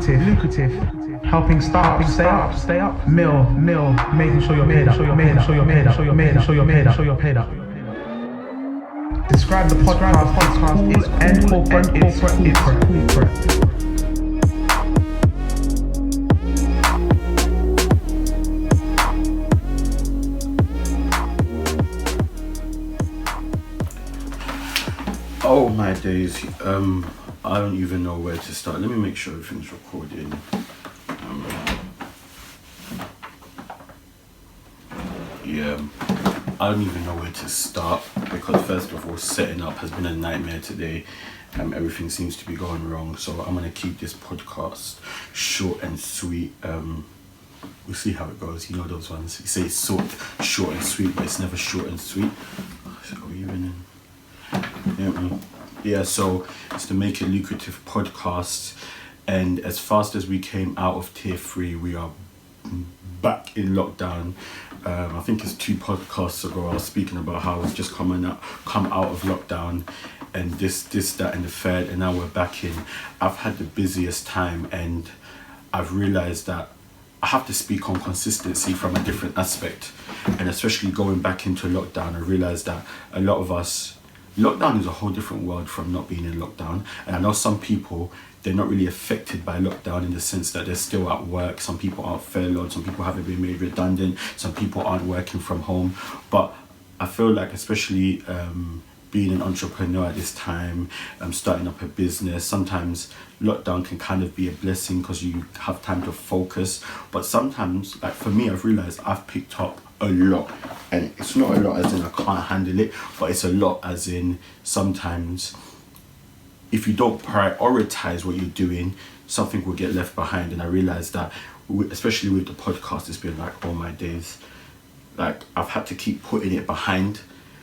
lucrative, helping startups stay up, mill, making sure you're paid up, paid up. Describe the podcast is end corporate. Oh my days, I don't even know where to start. Let me make sure everything's recording. I don't even know where to start because first of all, setting up has been a nightmare today. Everything seems to be going wrong, so I'm going to keep this podcast short and sweet. We'll see how it goes. You know those ones, you say it's short and sweet, but it's never short and sweet. So so it's the Make It Lucrative podcast, and as fast as we came out of tier 3, we are back in lockdown. I think it's 2 podcasts ago I was speaking about how we've just come out of lockdown, and this, that and the third, and now we're back in. I've had the busiest time, and I've realized that I have to speak on consistency from a different aspect, and especially going back into lockdown, I realized that a lot of us, lockdown is a whole different world from not being in lockdown. And I know some people, they're not really affected by lockdown in the sense that they're still at work. Some people aren't furloughed, some people haven't been made redundant, some people aren't working from home. But I feel like, especially being an entrepreneur at this time, starting up a business, sometimes lockdown can kind of be a blessing because you have time to focus. But sometimes, like for me, I've realized I've picked up a lot, and it's not a lot as in I can't handle it, but it's a lot as in sometimes if you don't prioritize what you're doing, something will get left behind. And I realized that, especially with the podcast, it's been like, oh my days, like I've had to keep putting it behind.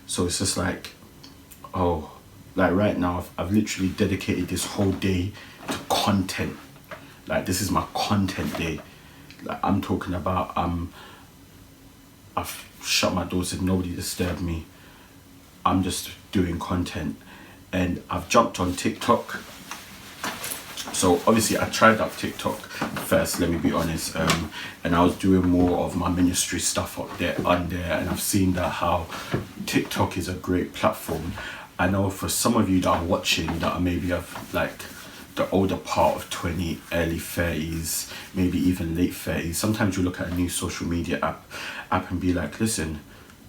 So it's just like, oh, like right now I've literally dedicated this whole day to content. Like this is my content day. Like I'm talking about I've shut my door, said nobody disturb me. I'm just doing content, and I've jumped on TikTok. So obviously I tried out TikTok first, let me be honest, and I was doing more of my ministry stuff on there, and I've seen that how TikTok is a great platform. I know for some of you that are watching that are maybe of like the older part of 20, early 30s, maybe even late 30s, sometimes you look at a new social media app and be like, listen,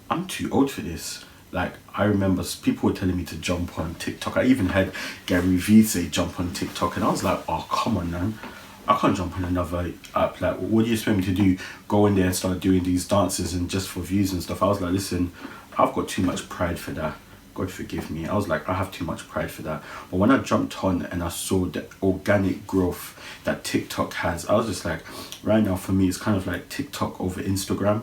I'm too old for this. Like, I remember people were telling me to jump on TikTok. I even had Gary Vee say jump on TikTok, and I was like, oh, come on, man. I can't jump on another app. Like, what do you expect me to do? Go in there and start doing these dances and just for views and stuff? I was like, listen, I've got too much pride for that. God forgive me. I was like, I have too much pride for that. But when I jumped on and I saw the organic growth that TikTok has, I was just like, right now for me, it's kind of like TikTok over Instagram.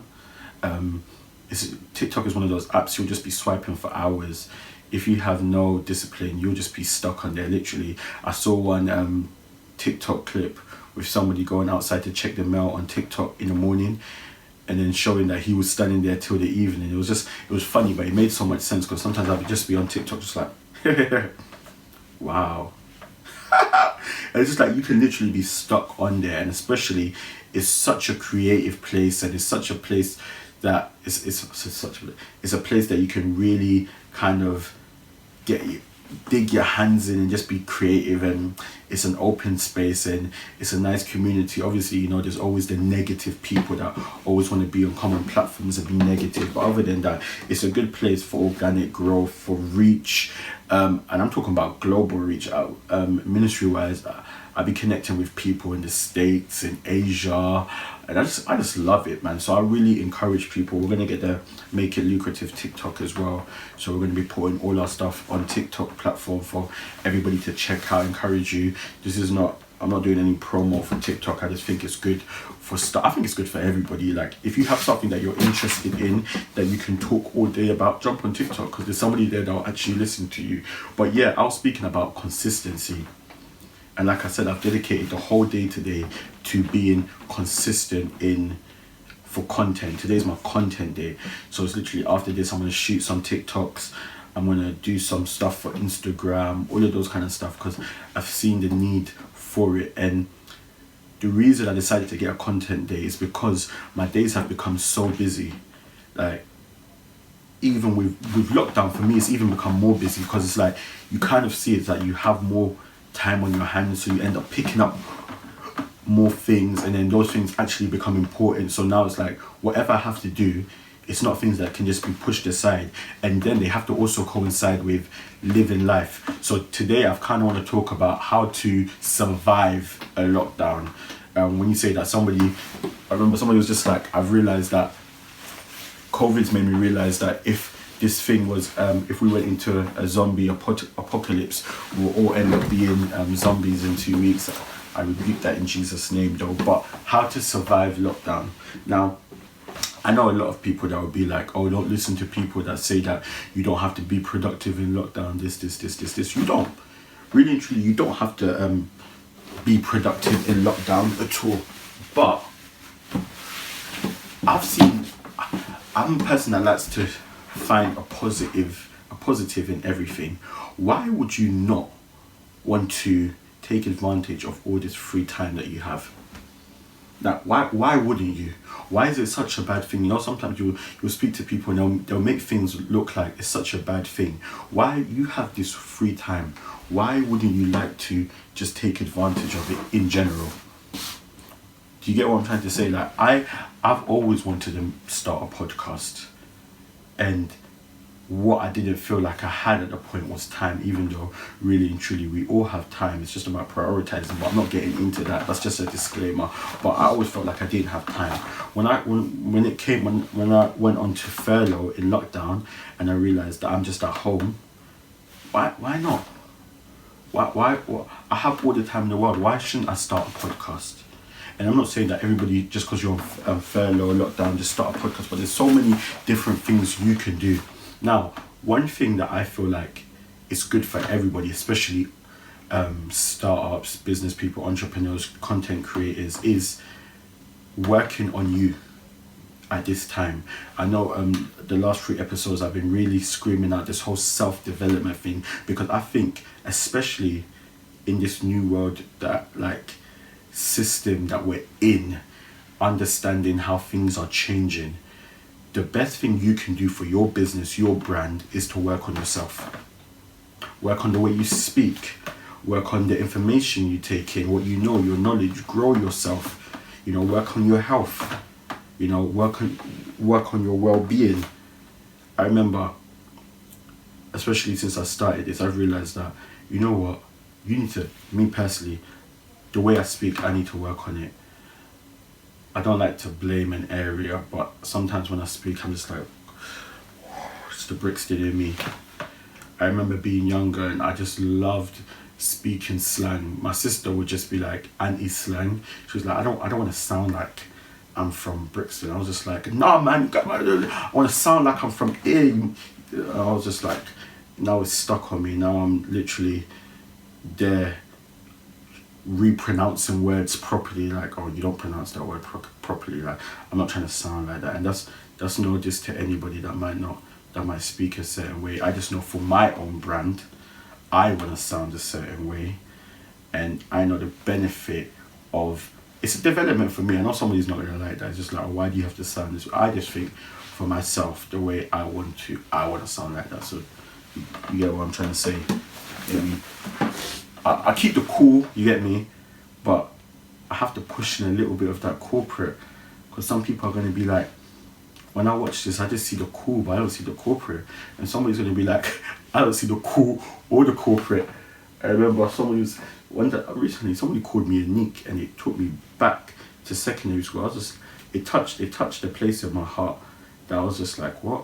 TikTok is one of those apps you'll just be swiping for hours. If you have no discipline, you'll just be stuck on there. Literally, I saw one TikTok clip with somebody going outside to check the mail on TikTok in the morning, and then showing that he was standing there till the evening. It was funny, but it made so much sense because sometimes I would just be on TikTok just like, wow. And it's just like you can literally be stuck on there, and especially it's such a creative place, and it's such a place that it's a place that you can really kind of dig your hands in and just be creative, and it's an open space and it's a nice community. Obviously, you know, there's always the negative people that always want to be on common platforms and be negative, but other than that, it's a good place for organic growth, for reach, and I'm talking about global reach out. Ministry wise, I'll be connecting with people in the States, in Asia, and I just love it, man. So I really encourage people. We're going to get the Make It Lucrative TikTok as well. So we're going to be putting all our stuff on TikTok platform for everybody to check out. I encourage you. I'm not doing any promo for TikTok. I just think it's good for stuff. I think it's good for everybody. Like, if you have something that you're interested in that you can talk all day about, jump on TikTok because there's somebody there that'll actually listen to you. But yeah, I was speaking about consistency. And like I said, I've dedicated the whole day today to being consistent for content. Today's my content day. So it's literally after this, I'm going to shoot some TikToks. I'm going to do some stuff for Instagram, all of those kind of stuff, because I've seen the need for it. And the reason I decided to get a content day is because my days have become so busy. Like, even with lockdown, for me, it's even become more busy, because it's like you kind of see it that you have more time on your hands, so you end up picking up more things, and then those things actually become important. So now it's like, whatever I have to do, it's not things that can just be pushed aside, and then they have to also coincide with living life. So today I've kind of want to talk about how to survive a lockdown. When you say that, I remember somebody was just like, I've realized that COVID's made me realize that if this thing was, if we went into a zombie apocalypse, we'll all end up being zombies in 2 weeks. I rebuke that in Jesus' name though. But how to survive lockdown. Now, I know a lot of people that would be like, oh, don't listen to people that say that you don't have to be productive in lockdown, this. You don't. Really and truly, you don't have to be productive in lockdown at all. But I'm a person that likes to find a positive in everything. Why would you not want to take advantage of all this free time that you have? Like, why wouldn't you? Why is it such a bad thing? You know, sometimes you'll speak to people and they'll make things look like it's such a bad thing. Why you have this free time? Why wouldn't you like to just take advantage of it in general? Do you get what I'm trying to say? Like, I've always wanted to start a podcast, and what I didn't feel like I had at the point was time, even though really and truly we all have time. It's just about prioritizing, but I'm not getting into that. That's just a disclaimer. But I always felt like I didn't have time. When I went on to furlough in lockdown, and I realized that I'm just at home, why not? Why I have all the time in the world. Why shouldn't I start a podcast? And I'm not saying that everybody, just because you're on furlough or lockdown, just start a podcast, but there's so many different things you can do. Now, one thing that I feel like is good for everybody, especially startups, business people, entrepreneurs, content creators, is working on you at this time. I know the last 3 episodes I've been really screaming out this whole self-development thing, because I think, especially in this new world, that like system that we're in, understanding how things are changing, the best thing you can do for your business, your brand, is to work on yourself. Work on the way you speak. Work on the information you take in, what you know, your knowledge. Grow yourself. You know, work on your health. You know, work on your well-being. I remember, especially since I started this, I've realized that, you know what, me personally, the way I speak, I need to work on it. I don't like to blame an area, but sometimes when I speak, I'm just like, it's the Brixton in me. I remember being younger and I just loved speaking slang. My sister would just be like anti-slang. She was like, I don't want to sound like I'm from Brixton. I was just like, nah man, I want to sound like I'm from here. I was just like, now it's stuck on me. Now I'm literally there repronouncing words properly, like, oh, you don't pronounce that word properly. Like, I'm not trying to sound like that, and that's no diss to anybody that might speak a certain way. I just know for my own brand, I want to sound a certain way, and I know the benefit of it's a development for me. I know somebody's not gonna like that. It's just like, oh, why do you have to sound this way? I just think for myself, the way I want to sound like that. So you get what I'm trying to say. I keep the cool, you get me, but I have to push in a little bit of that corporate, because some people are going to be like, when I watch this, I just see the cool, but I don't see the corporate. And somebody's going to be like, I don't see the cool or the corporate. I remember recently somebody called me a neek, and it took me back to secondary school. It touched the place in my heart that I was just like, what?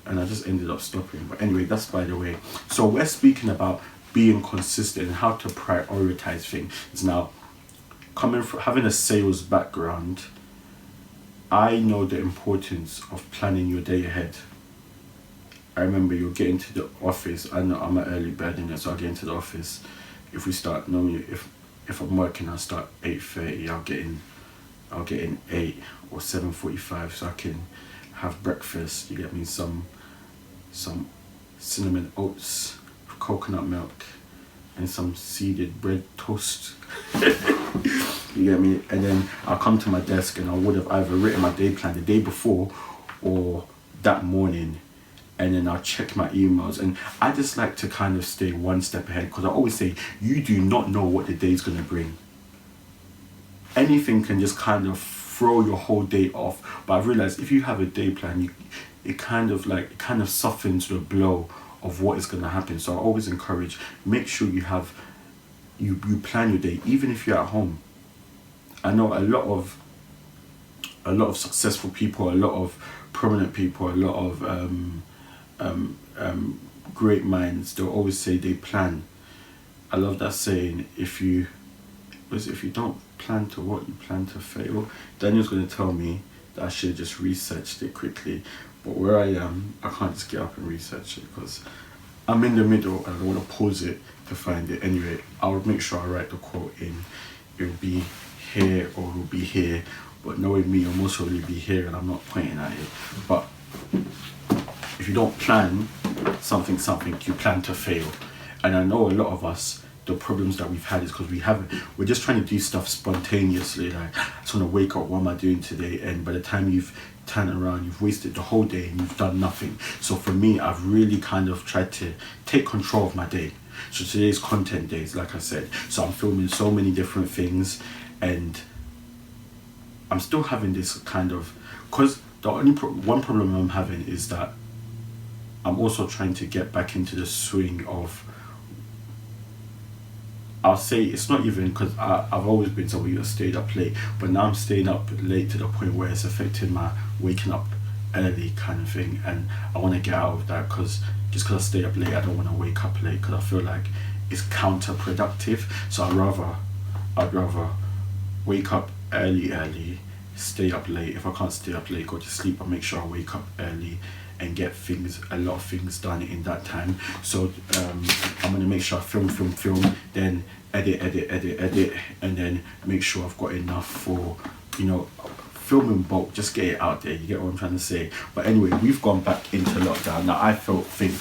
And I just ended up stopping. But anyway, that's by the way. So we're speaking about being consistent and how to prioritize things. Now, coming from having a sales background, I know the importance of planning your day ahead. I remember you'll get into the office. I know I'm an early bird in it, so I'll get into the office. If we start normally, if I'm working, I'll start 8:30. I'll get in 8 or 7:45, so I can have breakfast. You get me, some cinnamon oats, coconut milk, and some seeded bread toast. You get me? And then I'll come to my desk and I would have either written my day plan the day before or that morning, and then I'll check my emails. And I just like to kind of stay one step ahead, because I always say you do not know what the day's going to bring. Anything can just kind of throw your whole day off. But I've realized if you have a day plan, it kind of softens the blow of what is going to happen. So I always encourage, make sure you plan your day, even if you're at home. I know a lot of successful people, a lot of prominent people, a lot of great minds, they'll always say they plan. I love that saying, if you don't plan to what, you plan to fail. Daniel's going to tell me that I should have just researched it quickly, but where I am, I can't just get up and research it because I'm in the middle and I don't want to pause it to find it. Anyway, I'll make sure I write the quote in. It'll be here or it'll be here, but knowing me, it'll most probably be here and I'm not pointing at it. But if you don't plan something, you plan to fail. And I know a lot of us, the problems that we've had is because we're just trying to do stuff spontaneously. Like, I just want to wake up, what am I doing today? And by the time you've turned around, you've wasted the whole day and you've done nothing. So for me, I've really kind of tried to take control of my day. So today's content days, like I said. So I'm filming so many different things, and I'm still having this kind of, because the only one problem I'm having is that I'm also trying to get back into the swing of, I'll say it's not even because I've always been somebody that stayed up late, but now I'm staying up late to the point where it's affecting my waking up early kind of thing, and I want to get out of that, because just because I stay up late, I don't want to wake up late, because I feel like it's counterproductive. So I'd rather wake up early, stay up late. If I can't stay up late, go to sleep, and make sure I wake up early and get a lot of things done in that time. So I'm going to make sure I film, then edit, and then make sure I've got enough for, film in bulk, just get it out there. You get what I'm trying to say? But anyway, we've gone back into lockdown. Now I think,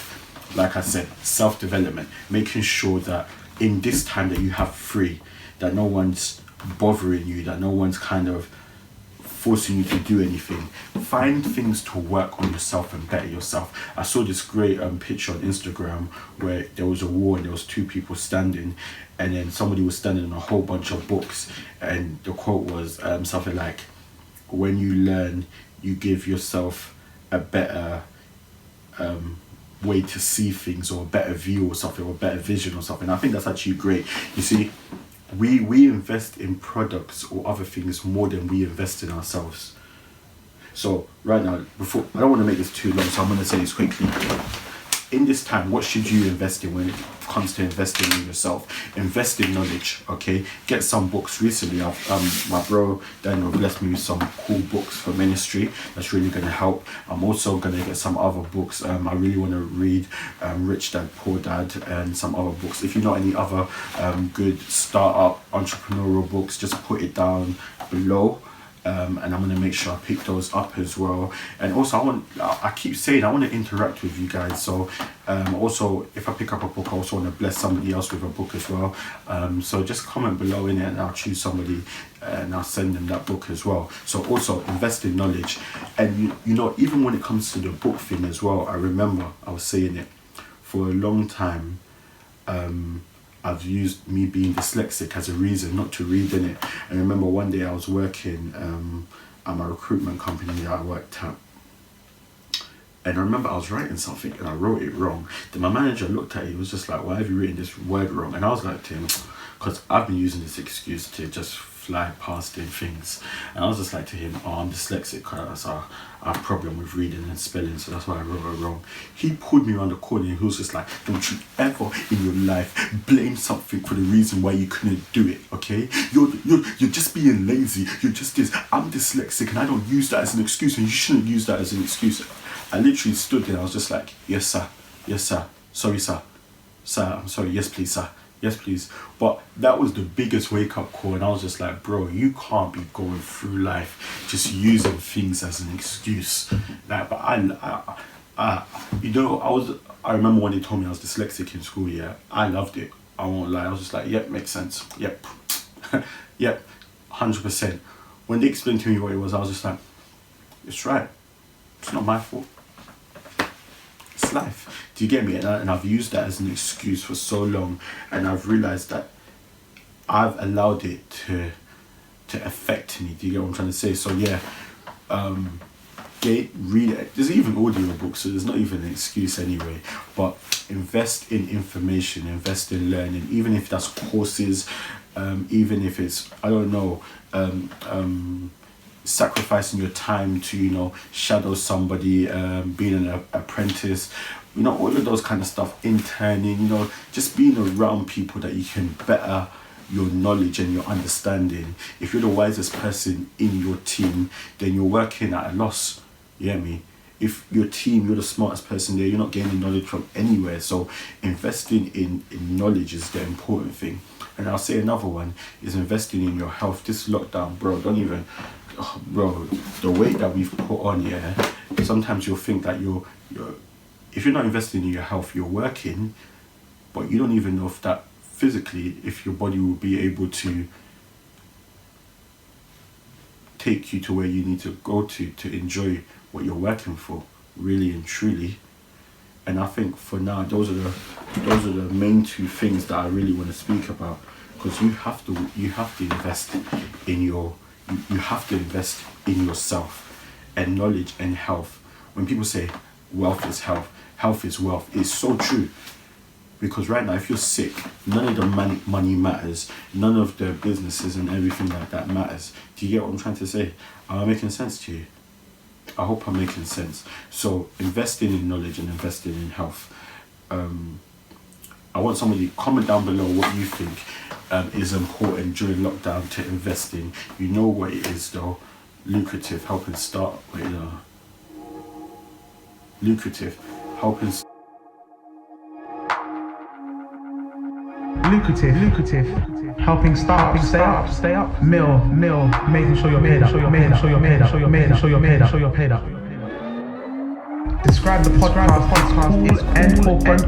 like I said, self-development, making sure that in this time that you have free, that no one's bothering you, that no one's kind of forcing you to do anything. Find things to work on yourself and better yourself. I saw this great picture on Instagram where there was a wall and there was two people standing, and then somebody was standing on a whole bunch of books, and the quote was something like, when you learn, you give yourself a better way to see things, or a better view or something, or a better vision or something. I think that's actually great. You see, we invest in products or other things more than we invest in ourselves. So right now, I don't want to make this too long, so I'm going to say this quickly. In this time, what should you invest in when it comes to investing in yourself? Invest in knowledge, okay? Get some books. Recently, my bro Daniel blessed me with some cool books for ministry. That's really going to help. I'm also going to get some other books. I really want to read Rich Dad, Poor Dad, and some other books. If you know any other good startup entrepreneurial books, just put it down below. And I'm going to make sure I pick those up as well. And also I keep saying I want to interact with you guys, so also if I pick up a book, I also want to bless somebody else with a book as well. So just comment below in it and I'll choose somebody and I'll send them that book as well. So also invest in knowledge. And even when it comes to the book thing as well, I remember I was saying it for a long time. I've used me being dyslexic as a reason not to read in it. And I remember one day I was working at my recruitment company that I worked at. And I remember I was writing something and I wrote it wrong. Then my manager looked at it, he was just like, why have you written this word wrong? And I was like to him, because I've been using this excuse to just fly past in things. And I was just like to him, I'm dyslexic, so I have a problem with reading and spelling, so that's why I wrote it wrong. He pulled me around the corner and he was just like, don't you ever in your life blame something for the reason why you couldn't do it, okay? You're just being lazy, you're just this. I'm dyslexic and I don't use that as an excuse, and you shouldn't use that as an excuse. I literally stood there and I was just like, yes sir, sorry sir, I'm sorry, yes please sir, yes please. But that was the biggest wake up call, and I was just like, bro, you can't be going through life just using things as an excuse. Like, but I remember when they told me I was dyslexic in school, yeah, I loved it. I won't lie, I was just like, yep, makes sense, yep. Yep, 100%. When they explained to me what it was, I was just like, it's right. It's not my fault. It's life. Do you get me? And I've used that as an excuse for so long, and I've realized that I've allowed it to affect me. Do you get what I'm trying to say? So yeah, read it. There's even audio books, so there's not even an excuse anyway. But invest in information, invest in learning, even if that's courses, even if it's, I don't know, sacrificing your time to shadow somebody, being an apprentice, all of those kind of stuff, interning, just being around people that you can better your knowledge and your understanding. If you're the wisest person in your team, then you're working at a loss. You get me? If your team, you're the smartest person there, you're not gaining knowledge from anywhere. So investing in knowledge is the important thing. And I'll say another one is investing in your health. This lockdown, bro, bro, the weight that we've put on, sometimes you'll think that you're if you're not investing in your health, you're working, but you don't even know if that physically, if your body will be able to take you to where you need to go to enjoy what you're working for, really and truly. And I think for now, those are the main two things that I really want to speak about, because you have to invest in you have to invest in yourself, and knowledge and health. When people say wealth is health, health is wealth, it's so true. Because right now, if you're sick, none of the money matters. None of the businesses and everything like that matters. Do you get what I'm trying to say? Am I making sense to you? I hope I'm making sense. So investing in knowledge and investing in health. I want somebody to comment down below what you think is important during lockdown to invest in. You know what it is though. Lucratif, helping start. Lucratif, helping. Lucratif, helping start, stay up, mill, making sure you're paid up, making sure you're paid up. Describe the podcast, it's corporate.